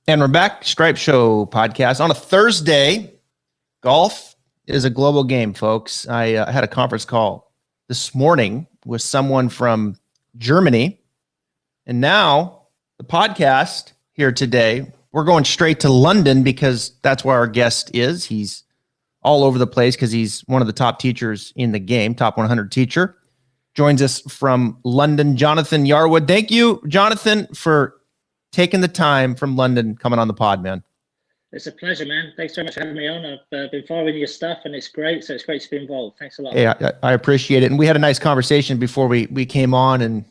And we're back, Stripe Show podcast on a Thursday. Golf is a global game, folks. I had a conference call this morning with someone from Germany. And now the podcast here today, we're going straight to London because that's where our guest is. He's all over the place because he's one of the top teachers in the game, top 100 teacher. Joins us from London, Jonathan Yarwood. Thank you, Jonathan, for taking the time from London, coming on the pod, man. It's a pleasure, man. Thanks very much for having me on. I've been following your stuff, and it's great. So it's great to be involved. Thanks a lot. Hey, I appreciate it. And we had a nice conversation before we came on, and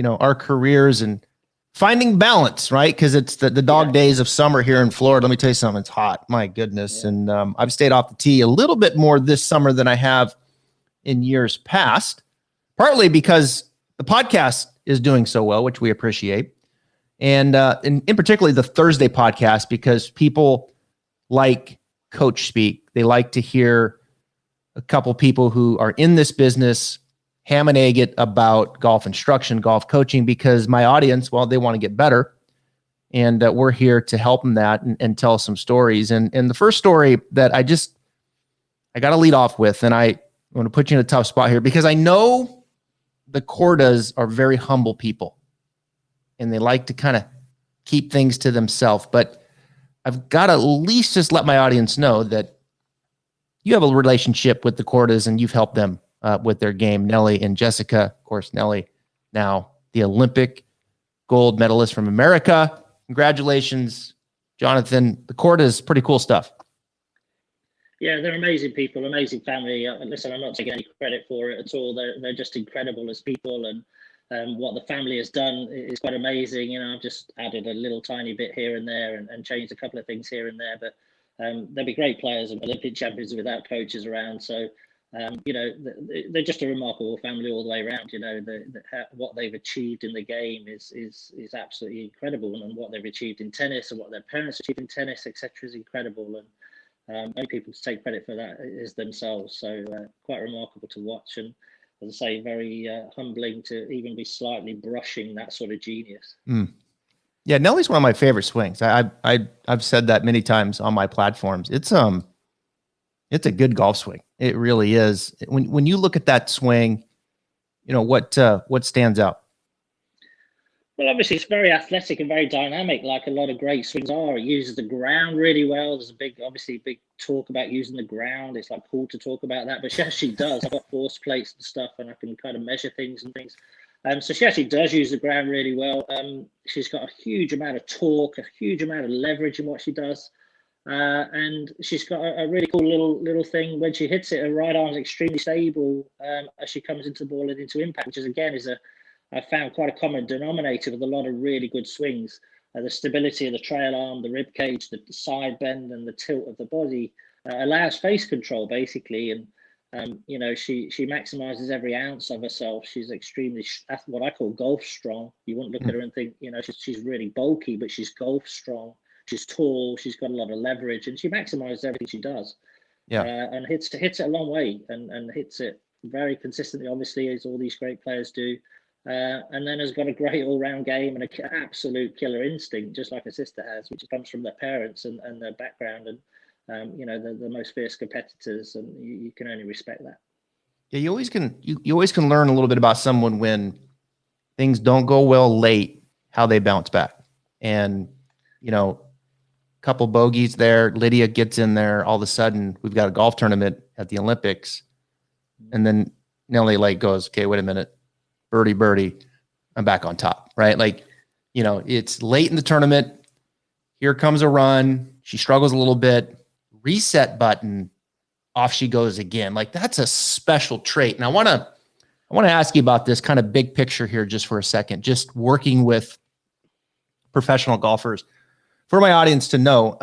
our careers and finding balance, right? Because it's the dog days of summer here in Florida. Let me tell you something. It's hot. My goodness. Yeah. And I've stayed off the tee a little bit more this summer than I have in years past, partly because the podcast is doing so well, which we appreciate. And in particularly the Thursday podcast, because people like coach speak. They like to hear a couple people who are in this business ham and egg it about golf instruction, golf coaching, because my audience, well, they want to get better. And we're here to help them that and tell some stories. And the first story that I got to lead off with, and I want to put you in a tough spot here because I know the Cordas are very humble people. And they like to kind of keep things to themselves. But I've got to at least just let my audience know that you have a relationship with the Cordas and you've helped them with their game. Nelly and Jessica, of course, Nelly, now the Olympic gold medalist from America. Congratulations, Jonathan. The Cordas, pretty cool stuff. Yeah, they're amazing people, amazing family. Listen, I'm not taking any credit for it at all. They're just incredible as people, and what the family has done is quite amazing. I've just added a little tiny bit here and there and changed a couple of things here and there, but they'll be great players and Olympic champions without coaches around. So, they're just a remarkable family all the way around. What they've achieved in the game is absolutely incredible, and what they've achieved in tennis and what their parents achieved in tennis, etc., is incredible. And only people to take credit for that is themselves. So quite remarkable to watch. And as I say, very humbling to even be slightly brushing that sort of genius. Yeah, Nelly's one of my favorite swings. I've said that many times on my platforms. It's a good golf swing. It really is. When you look at that swing, what stands out? Well, obviously, it's very athletic and very dynamic, like a lot of great swings are. It uses the ground really well. There's a big talk about using the ground. It's like cool to talk about that, but she actually does. I've got force plates and stuff, and I can kind of measure things and things. So she actually does use the ground really well. She's got a huge amount of torque, a huge amount of leverage in what she does. And she's got a really cool little thing. When she hits it, her right arm is extremely stable as she comes into the ball and into impact, which I found quite a common denominator with a lot of really good swings. The stability of the trail arm, the rib cage, the side bend, and the tilt of the body allows face control basically. And she maximizes every ounce of herself. She's extremely what I call golf strong. You wouldn't look at her and think she's really bulky, but she's golf strong. She's tall. She's got a lot of leverage, and she maximizes everything she does. Yeah, and hits it a long way, and hits it very consistently. Obviously, as all these great players do. And then has got a great all-round game and an absolute killer instinct, just like her sister has, which comes from their parents and their background, and they're the most fierce competitors, and you can only respect that. Yeah, you always can learn a little bit about someone when things don't go well late, how they bounce back. And couple bogeys there, Lydia gets in there, all of a sudden we've got a golf tournament at the Olympics, and then Nelly goes, okay, wait a minute. Birdie, I'm back on top, right? It's late in the tournament. Here comes a run. She struggles a little bit. Reset button, off she goes again. That's a special trait. And I want to ask you about this kind of big picture here just for a second, just working with professional golfers. For my audience to know,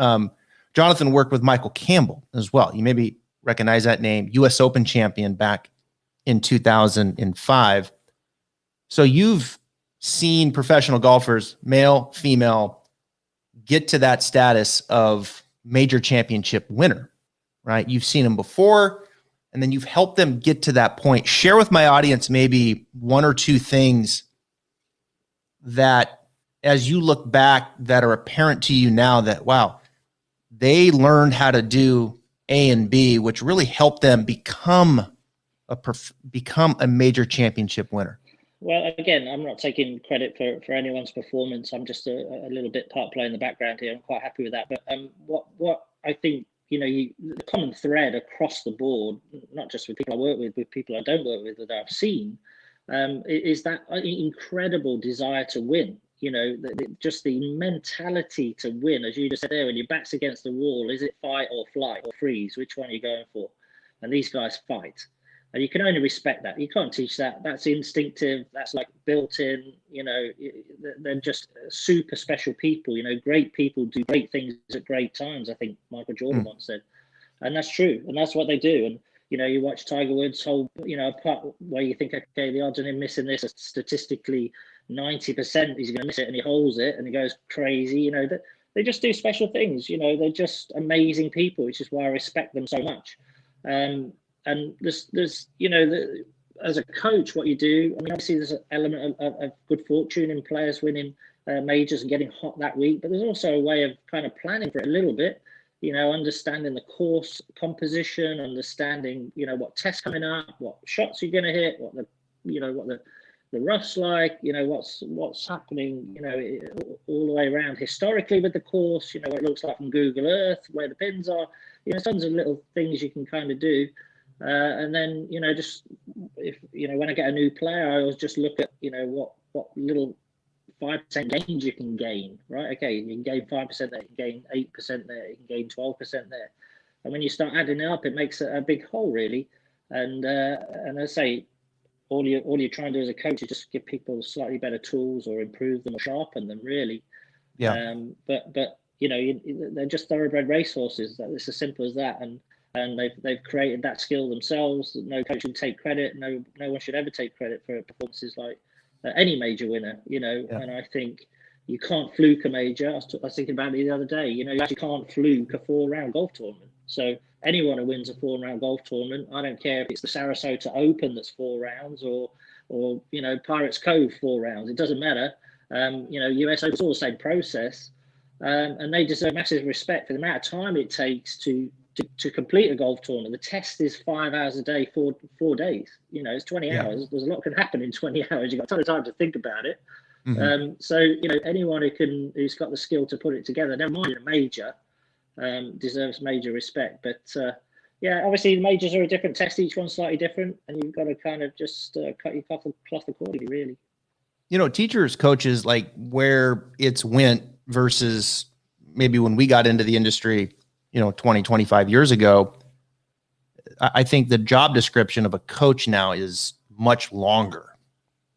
Jonathan worked with Michael Campbell as well. You maybe recognize that name, U.S. Open champion back in 2005. So you've seen professional golfers, male, female, get to that status of major championship winner, right? You've seen them before, and then you've helped them get to that point. Share with my audience maybe one or two things that as you look back that are apparent to you now that, wow, they learned how to do A and B, which really helped them become a major championship winner? Well, again, I'm not taking credit for anyone's performance. I'm just a little bit part player in the background here. I'm quite happy with that. But what I think, the common thread across the board, not just with people I work with people I don't work with that I've seen, is that incredible desire to win. Just the mentality to win, as you just said there, when your back's against the wall, is it fight or flight or freeze? Which one are you going for? And these guys fight. And you can only respect that. You can't teach that. That's instinctive. That's like built in. They're just super special people. Great people do great things at great times. I think Michael Jordan once said, and that's true. And that's what they do. And you watch Tiger Woods hold, part where you think, okay, the odds of him missing this are statistically 90%. He's going to miss it, and he holds it, and he goes crazy. They just do special things. They're just amazing people, which is why I respect them so much. And there's as a coach, what you do, obviously there's an element of good fortune in players winning majors and getting hot that week, but there's also a way of kind of planning for it a little bit, understanding the course composition, understanding, what tests coming up, what shots you're going to hit, what the rough's like, what's happening, all the way around historically with the course, what it looks like from Google Earth, where the pins are, tons of little things you can kind of do. And then, just if, when I get a new player, I always just look at, what little 5% gains you can gain, right? Okay, you can gain 5% there, you can gain 8% there, you can gain 12% there. And when you start adding it up, it makes a big whole, really. And I say, all you're trying to do as a coach is just give people slightly better tools or improve them or sharpen them, really. Yeah. But they're just thoroughbred racehorses. It's as simple as that. And they've created that skill themselves. No coach should take credit. No one should ever take credit for performances like any major winner. Yeah. And I think you can't fluke a major. I was thinking about it the other day. You actually can't fluke a 4-round golf tournament. So anyone who wins a 4-round golf tournament, I don't care if it's the Sarasota Open that's 4 rounds or Pirates Cove 4 rounds. It doesn't matter. US Open, it's all the same process, and they deserve massive respect for the amount of time it takes to complete a golf tournament. The test is 5 hours a day, 4 days. It's 20 hours. There's a lot can happen in 20 hours. You've got a ton of time to think about it. Mm-hmm. So anyone who's got the skill to put it together, never mind a major, deserves major respect. But obviously the majors are a different test. Each one's slightly different, and you've got to kind of just cut your cloth accordingly, really. Teachers, coaches, like where it's went versus maybe when we got into the industry, 20, 25 years ago, I think the job description of a coach now is much longer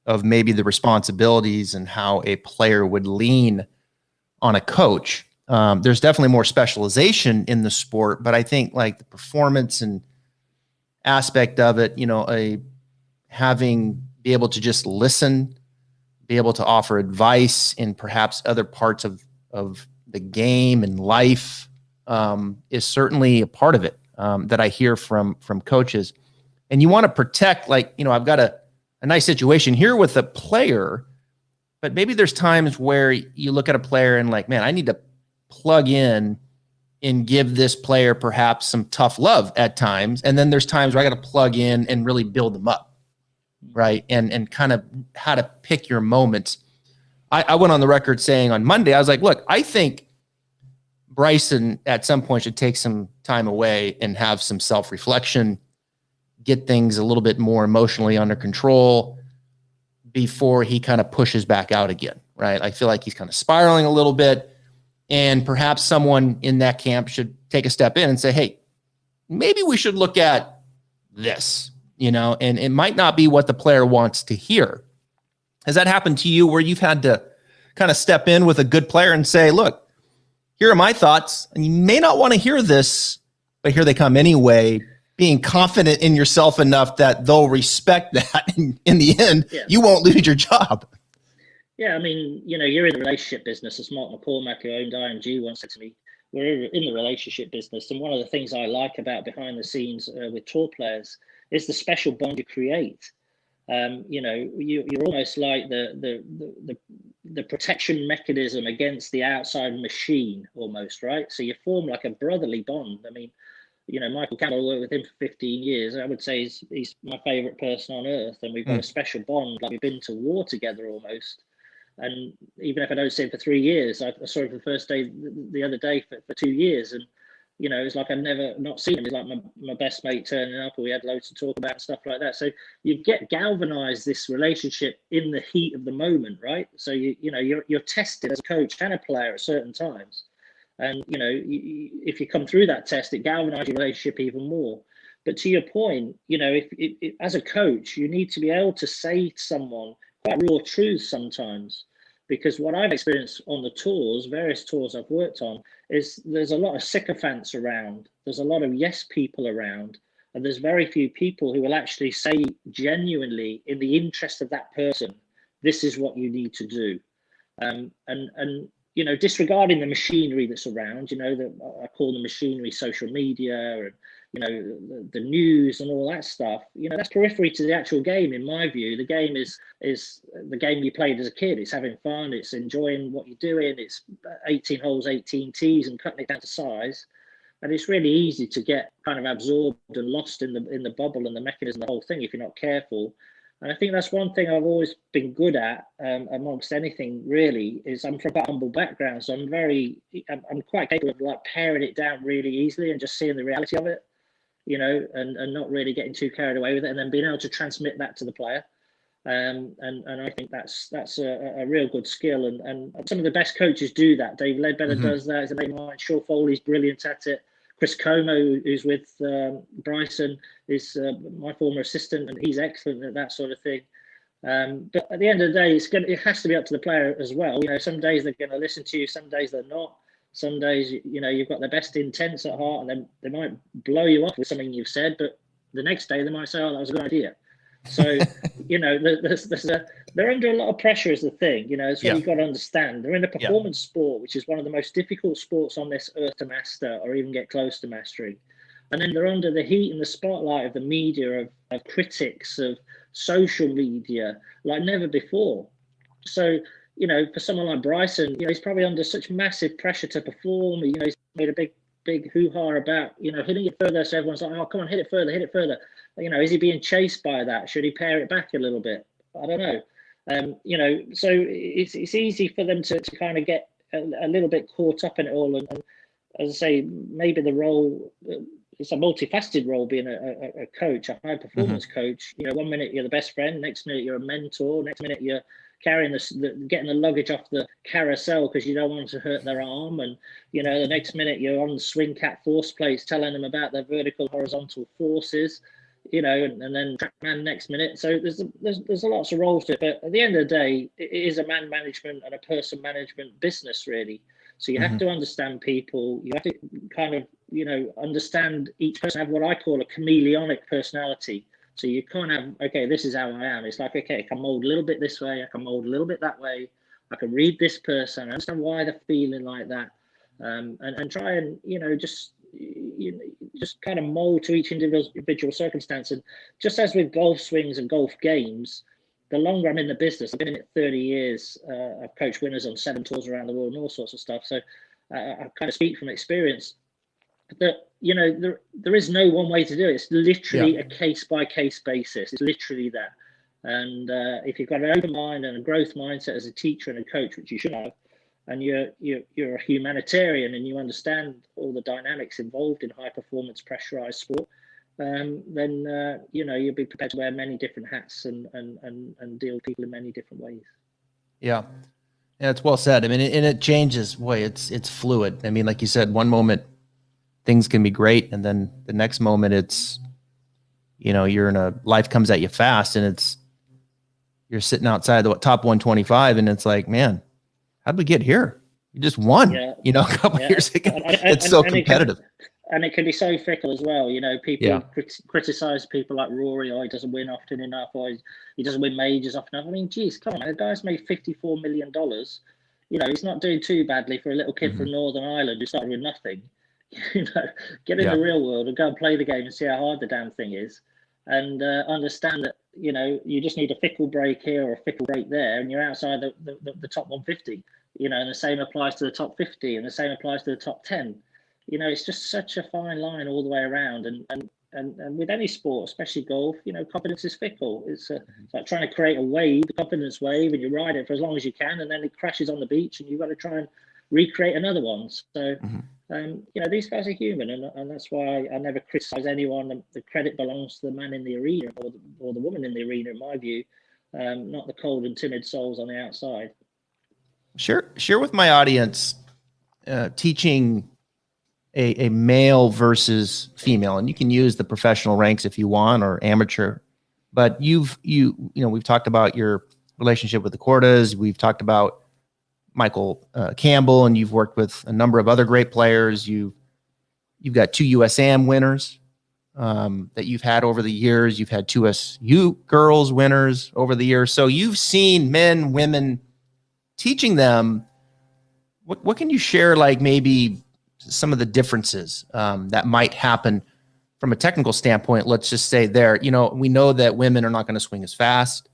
of maybe the responsibilities and how a player would lean on a coach. There's definitely more specialization in the sport, but I think like the performance and aspect of it, be able to just listen, be able to offer advice in perhaps other parts of the game and life, is certainly a part of it that I hear from coaches. And you want to protect, I've got a nice situation here with a player, but maybe there's times where you look at a player and like, man, I need to plug in and give this player perhaps some tough love at times. And then there's times where I got to plug in and really build them up, right? And kind of how to pick your moments. I went on the record saying on Monday, I was like, look, I think Bryson at some point should take some time away and have some self-reflection, get things a little bit more emotionally under control before he kind of pushes back out again, right? I feel like he's kind of spiraling a little bit, and perhaps someone in that camp should take a step in and say, hey, maybe we should look at this, and it might not be what the player wants to hear. Has that happened to you where you've had to kind of step in with a good player and say, look, here are my thoughts, and you may not want to hear this, but here they come anyway, being confident in yourself enough that they'll respect that. In the end, you won't lose your job. Yeah, I mean, you're in the relationship business. As Mark McCormack, who owned IMG, once said to me, we're in the relationship business. And one of the things I like about behind the scenes with tour players is the special bond you create. You're almost like the protection mechanism against the outside machine almost, right? So you form like a brotherly bond. I mean, Michael Campbell, I worked with him for 15 years. I would say he's my favorite person on earth, and we've got a special bond. Like we've been to war together almost. And even if I don't see him for 3 years, I saw him for the first day the other day for 2 years, and it's like I've never not seen him. He's like my best mate turning up, and we had loads to talk about and stuff like that. So you get galvanized this relationship in the heat of the moment, right? So you're tested as a coach and a player at certain times, and if you come through that test, it galvanizes your relationship even more. But to your point, if as a coach, you need to be able to say to someone quite raw truths sometimes, because what I've experienced on the tours, various tours I've worked on, is there's a lot of sycophants around. There's a lot of yes people around, and there's very few people who will actually say genuinely, in the interest of that person, this is what you need to do. And disregarding the machinery that's around, that I call the machinery social media and the news and all that stuff, that's periphery to the actual game. In my view, the game is the game you played as a kid. It's having fun, it's enjoying what you're doing, it's 18 holes, 18 tees, and cutting it down to size. And it's really easy to get kind of absorbed and lost in the bubble and the mechanism, the whole thing, if you're not careful. And I think that's one thing I've always been good at, amongst anything really, is I'm from a humble background, so I'm quite capable of like paring it down really easily and just seeing the reality of it, and not really getting too carried away with it, and then being able to transmit that to the player. And I think that's a real good skill, and some of the best coaches do that. Dave Ledbetter does that. He's a mate of mine. Sean Foley's brilliant at it. Chris Como, who's with Bryson, is my former assistant, and he's excellent at that sort of thing. But at the end of the day, it has to be up to the player as well. Some days they're going to listen to you, some days they're not. Some days, you've got their best intents at heart, and then they might blow you off with something you've said, but the next day they might say, "Oh, that was a good idea." So, they're under a lot of pressure is the thing. It's what you've got to understand. They're in a performance sport, which is one of the most difficult sports on this earth to master or even get close to mastering. And then they're under the heat and the spotlight of the media, of critics, of social media, like never before. So, for someone like Bryson, he's probably under such massive pressure to perform. He's made a big hoo-ha about, hitting it further. So everyone's like, oh, come on, hit it further, hit it further. Is he being chased by that? Should he pare it back a little bit? I don't know. So it's easy for them to kind of get a little bit caught up in it all. And as I say, maybe the role, it's a multifaceted role being a coach, a high performance coach. 1 minute you're the best friend, next minute you're a mentor, next minute you're carrying getting the luggage off the carousel because you don't want to hurt their arm, and the next minute you're on the swing cat force plates telling them about their vertical horizontal forces, and then trackman next minute. So there's lots of roles to it, but at the end of the day, it is a man management and a person management business really. So you have to understand people. You have to kind of understand each person, have what I call a chameleonic personality. So you can't have, okay, this is how I am. It's like, okay, I can mold a little bit this way. I can mold a little bit that way. I can read this person, understand why they're feeling like that, and try and, just kind of mold to each individual circumstance. And just as with golf swings and golf games, the longer I'm in the business, I've been in it 30 years. I've coached winners on 7 tours around the world and all sorts of stuff. So I kind of speak from experience that, there is no one way to do it. It's literally a case by case basis. It's literally that. And if you've got an open mind and a growth mindset as a teacher and a coach, which you should have, and you're a humanitarian and you understand all the dynamics involved in high performance pressurized sport, then you'll be prepared to wear many different hats and deal with people in many different ways. Yeah, it's well said. I mean, and it changes. Boy, it's fluid. I mean, like you said, one moment things can be great, and then the next moment it's, you're in life comes at you fast, and you're sitting outside the top 125, and it's like, man, how'd we get here? You just won, a couple years ago. It's so competitive. And it can be so fickle as well. People criticize people like Rory, he doesn't win often enough, or he doesn't win majors often enough. I mean, geez, come on, the guy's made $54 million. He's not doing too badly for a little kid from Northern Ireland who started with nothing. Get in the real world and go and play the game and see how hard the damn thing is. and understand that, you know, you just need a fickle break here or a fickle break there, and you're outside the top 150, you know, and the same applies to the top 50, and the same applies to the top 10. You know, it's just such a fine line all the way around. And with any sport, especially golf, you know, confidence is fickle. It's like trying to create a wave, the confidence wave, and you ride it for as long as you can, and then it crashes on the beach, and you've got to try and recreate another one. So, you know, these guys are human, and that's why I never criticize anyone. The credit belongs to the man in the arena or the woman in the arena, in my view, not the cold and timid souls on the outside. Share with my audience, teaching a male versus female, and you can use the professional ranks if you want, or amateur, but you know, we've talked about your relationship with the Cordas. We've talked about Michael Campbell, and you've worked with a number of other great players. You've got 2 USAM winners that you've had over the years. You've had 2 SU girls winners over the years. So you've seen men, women, teaching them. What can you share, like maybe some of the differences that might happen from a technical standpoint? Let's just say there, you know, we know that women are not going to swing as fast.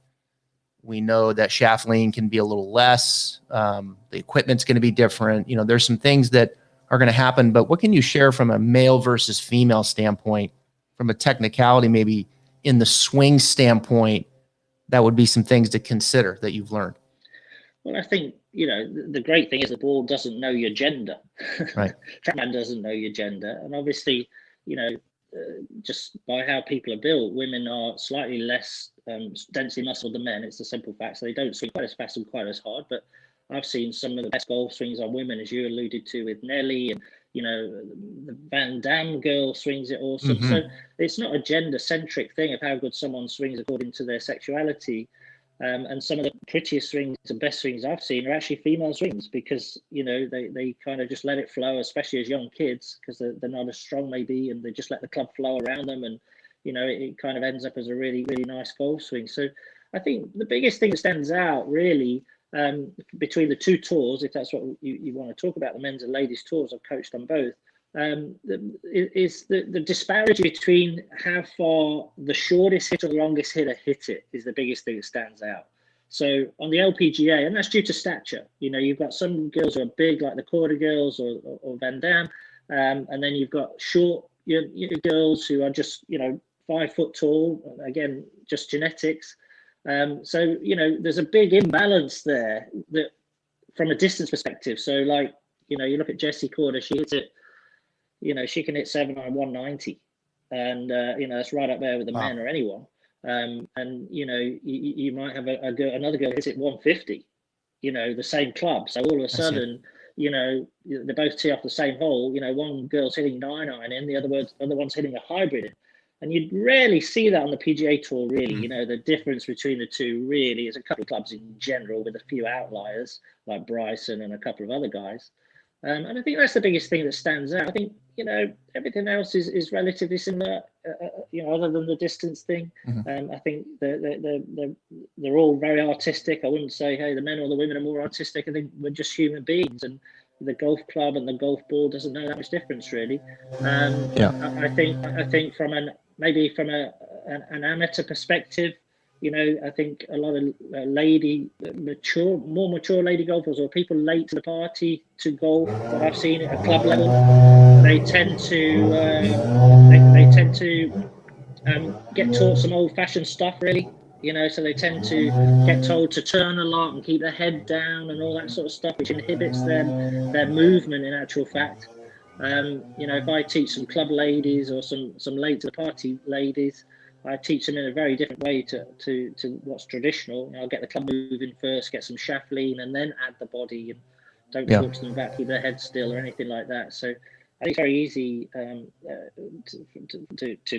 We know that shaft lean can be a little less. The equipment's going to be different. You know, there's some things that are going to happen, but what can you share from a male versus female standpoint, from a technicality, maybe in the swing standpoint, that would be some things to consider that you've learned? Well, I think, you know, the great thing is the ball doesn't know your gender. Right. TrackMan doesn't know your gender. And obviously, you know, just by how people are built, women are slightly less densely muscled than men. It's a simple fact. So they don't swing quite as fast and quite as hard. But I've seen some of the best golf swings on women, as you alluded to with Nelly, and, you know, the Van Dam girl swings it awesome. So it's not a gender-centric thing of how good someone swings according to their sexuality. And some of the prettiest swings and best swings I've seen are actually female swings, because, you know, they kind of just let it flow, especially as young kids, because they're not as strong maybe, and they just let the club flow around them, and, you know, it kind of ends up as a really, really nice golf swing. So I think the biggest thing that stands out really between the 2 tours, if that's what you want to talk about, the men's and ladies tours, I've coached on both, is the disparity between how far the shortest hitter or the longest hitter hit it is the biggest thing that stands out. So on the LPGA, and that's due to stature, you know, you've got some girls who are big, like the Corda girls or Van Dam, and then you've got short girls who are just, you know, 5 foot tall, again, just genetics. So, you know, there's a big imbalance there that from a distance perspective. So, like, you know, you look at Jessie Corda, she hits it, you know, she can hit 7-iron 190, and you know, that's right up there with the men or anyone. And you know, you might have another girl hits it 150, you know, the same club. So all of a sudden, you know, they both tee off the same hole. You know, one girl's hitting 9-iron in, the other one's hitting a hybrid in. And you'd rarely see that on the PGA Tour, really. You know, the difference between the two really is a couple of clubs in general, with a few outliers like Bryson and a couple of other guys. And I think that's the biggest thing that stands out. I think, you know, everything else is relatively similar, you know, other than the distance thing. I think they're all very artistic. I wouldn't say, hey, the men or the women are more artistic. I think we're just human beings, and the golf club and the golf ball doesn't know that much difference, really. I think from an amateur perspective, you know, I think a lot of more mature lady golfers, or people late to the party to golf that I've seen at a club level, they tend to get taught some old-fashioned stuff, really. You know, so they tend to get told to turn a lot and keep their head down and all that sort of stuff, which inhibits their movement in actual fact. You know, if I teach some club ladies or some late to the party ladies, I teach them in a very different way to what's traditional. You know, I'll get the club moving first, get some shaft lean, and then add the body, and don't talk to them about keep their head still or anything like that. So I think it's very easy to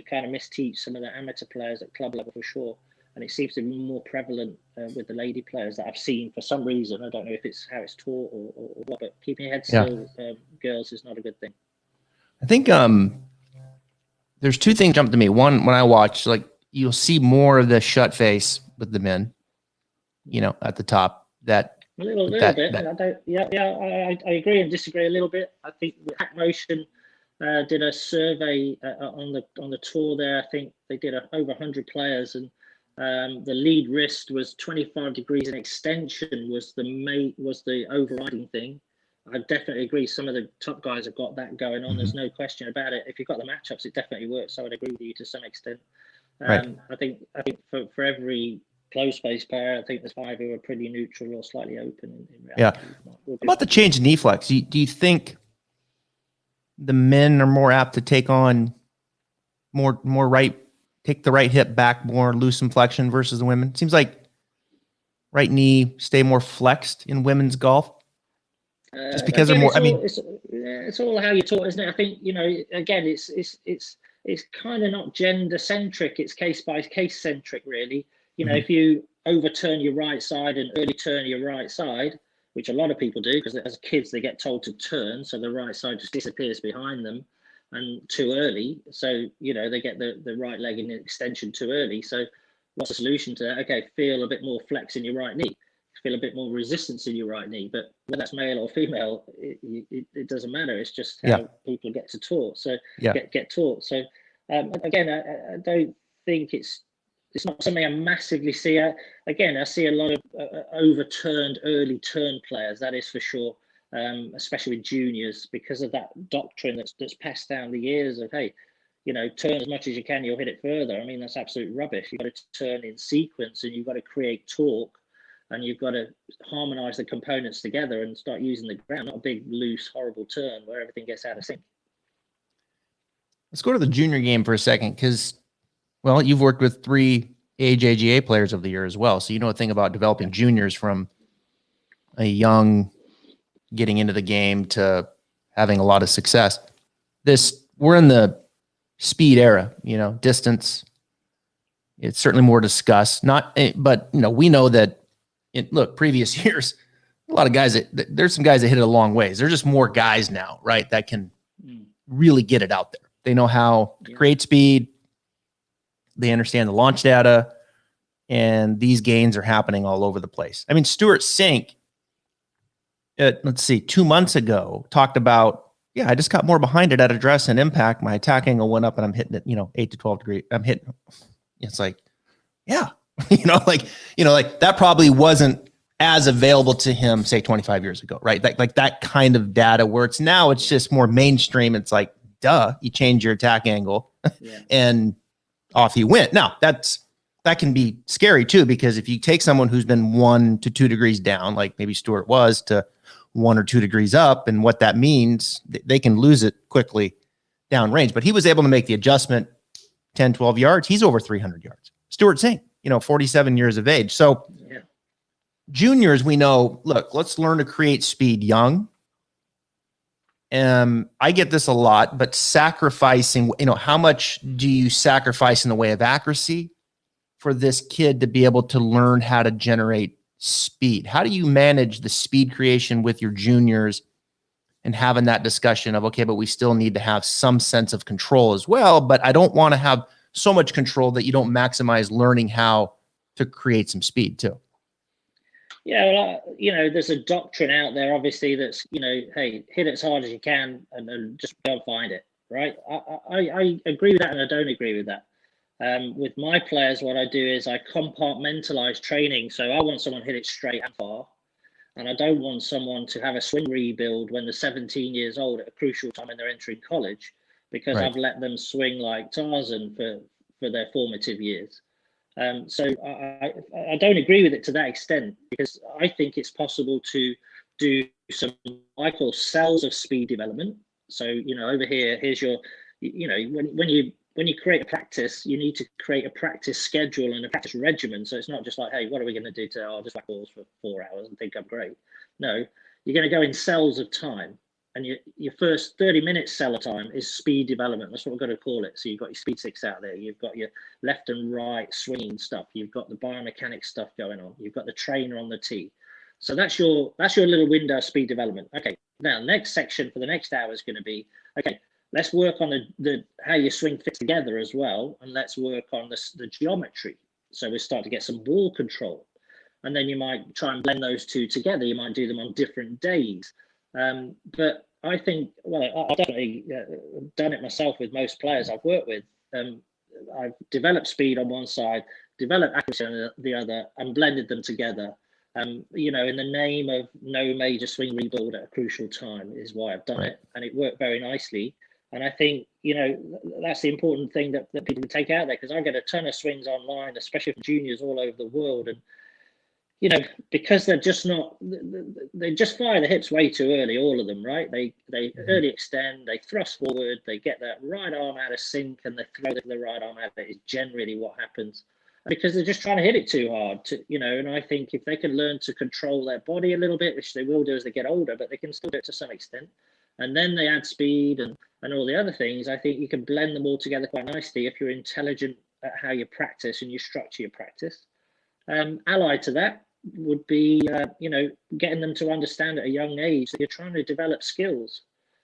kind of misteach some of the amateur players at club level, for sure. And it seems to be more prevalent with the lady players that I've seen for some reason. I don't know if it's how it's taught or what, but keeping your head still, girls, is not a good thing. I think there's 2 things jump to me. One, when I watch, like, you'll see more of the shut face with the men, you know, at the top. That a little bit. I agree and disagree a little bit. I think the hack motion did a survey on the tour there. I think they did over 100 players, and the lead wrist was 25 degrees, and extension was the overriding thing. I definitely agree. Some of the top guys have got that going on. There's no question about it. If you've got the matchups, it definitely works. So I would agree with you to some extent. Right. I think for every close space pair, I think there's 5 who are pretty neutral or slightly open. In reality. Yeah. About the change in knee flex, do you think the men are more apt to take on more right, take the right hip back more, loosen flexion versus the women? It seems like right knee stay more flexed in women's golf. Just because again, of more, it's all how you're taught, isn't it? I think, again, it's kind of not gender centric. It's case by case centric, really. If you overturn your right side and early turn your right side, which a lot of people do, because as kids they get told to turn, so the right side just disappears behind them, and too early. So they get the right leg in extension too early. So what's the solution to that? Okay, feel a bit more flex in your right knee. Feel a bit more resistance in your right knee, but whether that's male or female, it doesn't matter. It's just how people get taught. So get taught. So again, I don't think it's not something I massively see. I see a lot of overturned early turn players. That is for sure, especially with juniors, because of that doctrine that's passed down the years of, hey, turn as much as you can, you'll hit it further. I mean, that's absolute rubbish. You've got to turn in sequence, and you've got to create torque. And you've got to harmonize the components together and start using the ground, not a big, loose, horrible turn where everything gets out of sync. Let's go to the junior game for a second, because, well, you've worked with 3 AJGA players of the year as well. So you know a thing about developing juniors from a young getting into the game to having a lot of success. We're in the speed era, distance. It's certainly more discussed. But we know that. Look, previous years, a lot of guys there's some guys that hit it a long ways. There's just more guys now, right, that can really get it out there. They know how to create speed. They understand the launch data, and these gains are happening all over the place. I mean, Stuart Sink, let's see, 2 months ago, talked about, I just got more behind it at address and impact. My attack angle went up, and I'm hitting it, 8 to 12 degrees. I'm hitting. It's like, like that probably wasn't as available to him, say 25 years ago, right? Like that kind of data where it's just more mainstream. It's like, duh, you change your attack angle and off you went. Now that can be scary too, because if you take someone who's been 1 to 2 degrees down, like maybe Stuart was, to 1 or 2 degrees up, and what that means, they can lose it quickly down range. But he was able to make the adjustment 10, 12 yards. He's over 300 yards. Stuart Sink, 47 years of age. So juniors, we know, look, let's learn to create speed young. I get this a lot, but sacrificing, how much do you sacrifice in the way of accuracy for this kid to be able to learn how to generate speed? How do you manage the speed creation with your juniors and having that discussion of, okay, but we still need to have some sense of control as well, but I don't want to have so much control that you don't maximize learning how to create some speed too? Yeah, well, there's a doctrine out there, obviously, that's, hey, hit it as hard as you can and just go and find it, right? I agree with that, and I don't agree with that. With my players, what I do is I compartmentalize training. So I want someone to hit it straight and far, and I don't want someone to have a swing rebuild when they're 17 years old at a crucial time when they're entering college, because I've let them swing like Tarzan for their formative years. So I don't agree with it to that extent, because I think it's possible to do some, I call cells of speed development. So, over here's your, when you create a practice, you need to create a practice schedule and a practice regimen. So it's not just like, hey, what are we going to do today? I'll just whack balls for 4 hours and think I'm great. No, you're going to go in cells of time. And your first 30-minute cell of time is speed development. That's what we're going to call it. So you've got your speed six out there. You've got your left and right swinging stuff. You've got the biomechanics stuff going on. You've got the trainer on the tee. So that's your little window of speed development. Okay, now next section for the next hour is going to be, okay, let's work on the how your swing fits together as well. And let's work on the geometry. So we start to get some ball control. And then you might try and blend those two together. You might do them on different days. But I think, well, I've definitely done it myself with most players I've worked with. I've developed speed on one side, developed accuracy on the other, and blended them together. You know, in the name of no major swing rebuild at a crucial time is why I've done it, and it worked very nicely. And I think, you know, that's the important thing that people can take out there, because I get a ton of swings online, especially from juniors all over the world, and you know, because they're just not, they just fire the hips way too early, all of them, right? They early extend, they thrust forward, they get that right arm out of sync, and they throw the right arm out. That is generally what happens, because they're just trying to hit it too hard, you know. And I think if they can learn to control their body a little bit, which they will do as they get older, but they can still do it to some extent, and then they add speed and all the other things, I think you can blend them all together quite nicely if you're intelligent at how you practice and you structure your practice. Allied to that would be, you know, getting them to understand at a young age that you're trying to develop skills.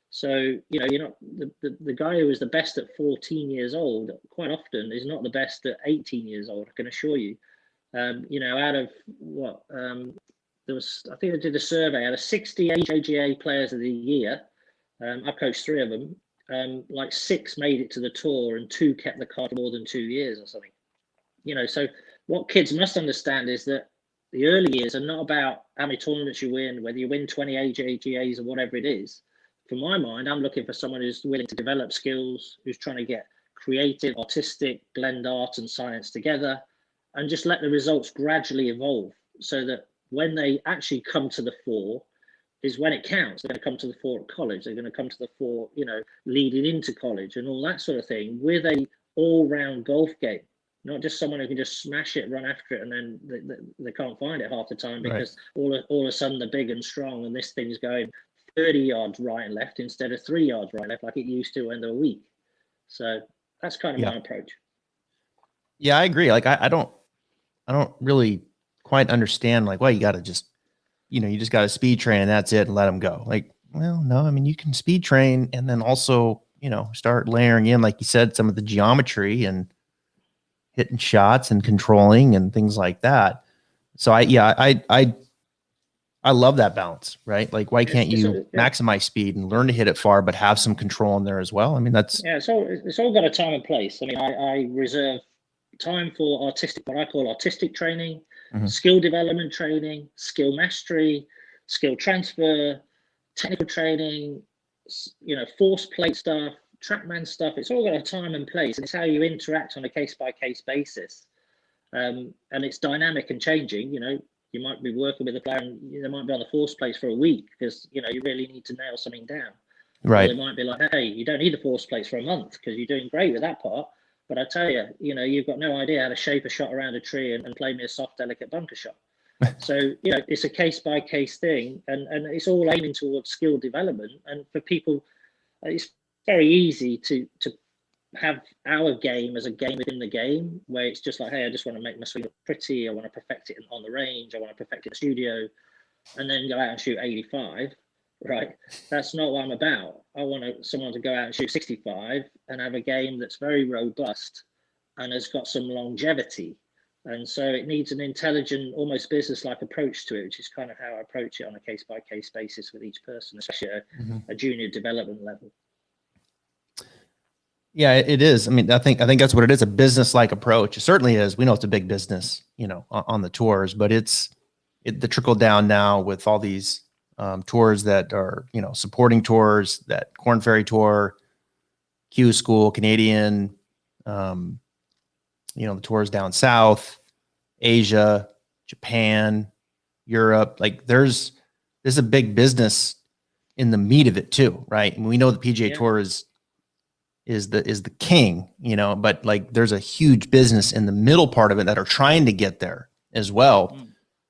So, you know, you're not the guy who is the best at 14 years old quite often is not the best at 18 years old, I can assure you. You know, out of what, there was, I think I did a survey out of 60 LPGA players of the year. I coached 3 of them. Like 6 made it to the tour and 2 kept the card for more than 2 years or something. You know, so what kids must understand is that the early years are not about how many tournaments you win, whether you win 20 AJGAs or whatever it is. For my mind, I'm looking for someone who's willing to develop skills, who's trying to get creative, artistic, blend art and science together, and just let the results gradually evolve, so that when they actually come to the fore is when it counts. They're going to come to the fore at college. They're going to come to the fore, you know, leading into college and all that sort of thing, with a all-round golf game. Not just someone who can just smash it, run after it, and then they can't find it half the time, because all of a sudden they're big and strong, and this thing's going 30 yards right and left instead of 3 yards right and left like it used to when they're weak. So that's kind of my approach. Yeah, I agree. Like I don't really quite understand, like, well, you got to just, you know, you just got to speed train and that's it and let them go. Like, well, no, I mean, you can speed train and then also, you know, start layering in, like you said, some of the geometry and hitting shots and controlling and things like that. So I love that balance, right? Like, why can't you maximize speed and learn to hit it far, but have some control in there as well? I mean, that's, it's all got a time and place. I mean, I reserve time for artistic, what I call artistic training, skill development training, skill mastery, skill transfer, technical training, you know, force plate stuff, TrackMan stuff. It's all got a time and place, and it's how you interact on a case-by-case basis. And it's dynamic and changing. You know, you might be working with a player and they might be on the force plates for a week because, you know, you really need to nail something down. right. Or they might be like, hey, you don't need the force plates for a month because you're doing great with that part. But I tell you, you know, you've got no idea how to shape a shot around a tree and play me a soft, delicate bunker shot. So, you know, it's a case-by-case thing, and it's all aiming towards skill development. And for people, it's very easy to have our game as a game within the game, where it's just like, hey, I just want to make my swing look pretty. I want to perfect it on the range. I want to perfect it in the studio, and then go out and shoot 85. Right? That's not what I'm about. I want someone to go out and shoot 65 and have a game that's very robust and has got some longevity. And so it needs an intelligent, almost business-like approach to it, which is kind of how I approach it on a case-by-case basis with each person, especially at a junior development level. Yeah, it is. I mean, I think that's what it is, a business-like approach. It certainly is. We know it's a big business, you know, on the tours, but the trickle down now with all these tours that are, you know, supporting tours, that Corn Ferry Tour, Q School, Canadian, you know, the tours down south, Asia, Japan, Europe. Like there's a big business in the meat of it too, right? And we know the PGA Tour is the king, you know, but like there's a huge business in the middle part of it that are trying to get there as well.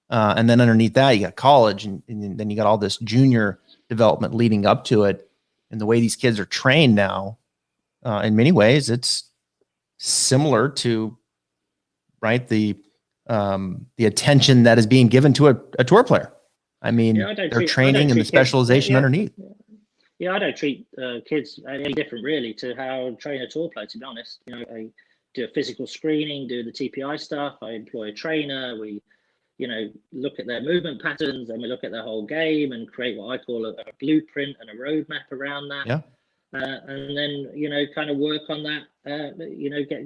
And then underneath that, you got college, and then you got all this junior development leading up to it. And the way these kids are trained now, in many ways, it's similar to, right, the attention that is being given to a tour player. I mean, their training and the specialization underneath. Yeah, I don't treat kids any different, really, to how I train a tour player, to be honest. You know, I do a physical screening, do the TPI stuff. I employ a trainer. We look at their movement patterns, and we look at their whole game and create what I call a blueprint and a roadmap around that. Yeah. And then, kind of work on that,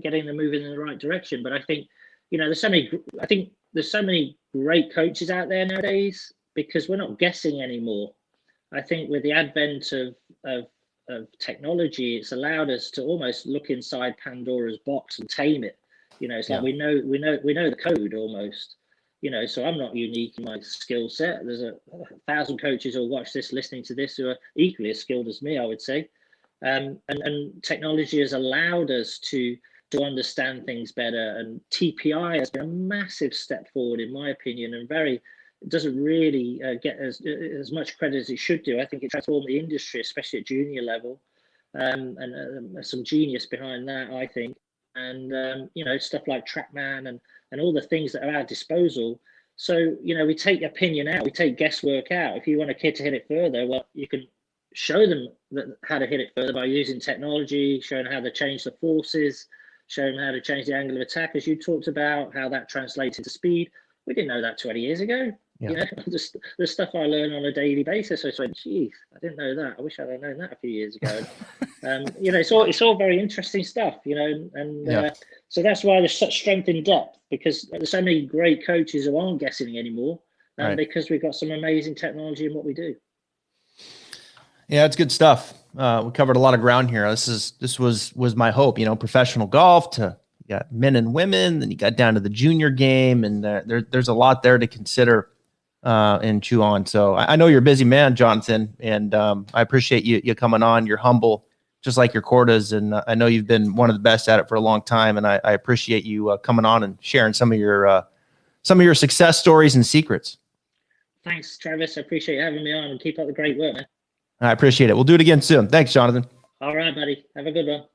getting them moving in the right direction. But I think, there's so many great coaches out there nowadays, because we're not guessing anymore. I think with the advent of technology, it's allowed us to almost look inside Pandora's box and tame it. It's like we know the code almost. So I'm not unique in my skill set. There's 1,000 coaches who'll watch this, listening to this, who are equally as skilled as me, I would say. And technology has allowed us to understand things better. And TPI has been a massive step forward, in my opinion, and it doesn't really get as much credit as it should do. I think it transformed the industry, especially at junior level, and some genius behind that, I think. And stuff like TrackMan and all the things that are at our disposal. So we take opinion out, we take guesswork out. If you want a kid to hit it further, well, you can show them how to hit it further by using technology, showing how to change the forces, showing how to change the angle of attack, as you talked about, how that translates into speed. We didn't know that 20 years ago. Yeah. The stuff I learn on a daily basis, I just went, geez, I didn't know that. I wish I'd have known that a few years ago. It's all very interesting stuff, so that's why there's such strength in depth, because there's so many great coaches who aren't guessing anymore, right. Because we've got some amazing technology in what we do. Yeah, it's good stuff. We covered a lot of ground here. This was my hope, professional golf you got men and women, then you got down to the junior game, and there's a lot there to consider and chew on. So I know you're a busy man, Jonathan, and I appreciate you coming on. You're humble, just like your Cordas, and I know you've been one of the best at it for a long time, and I appreciate you coming on and sharing some of your success stories and secrets. Thanks, Travis. I appreciate you having me on, and keep up the great work, man. I appreciate it. We'll do it again soon. Thanks, Jonathan. All right, buddy. Have a good one.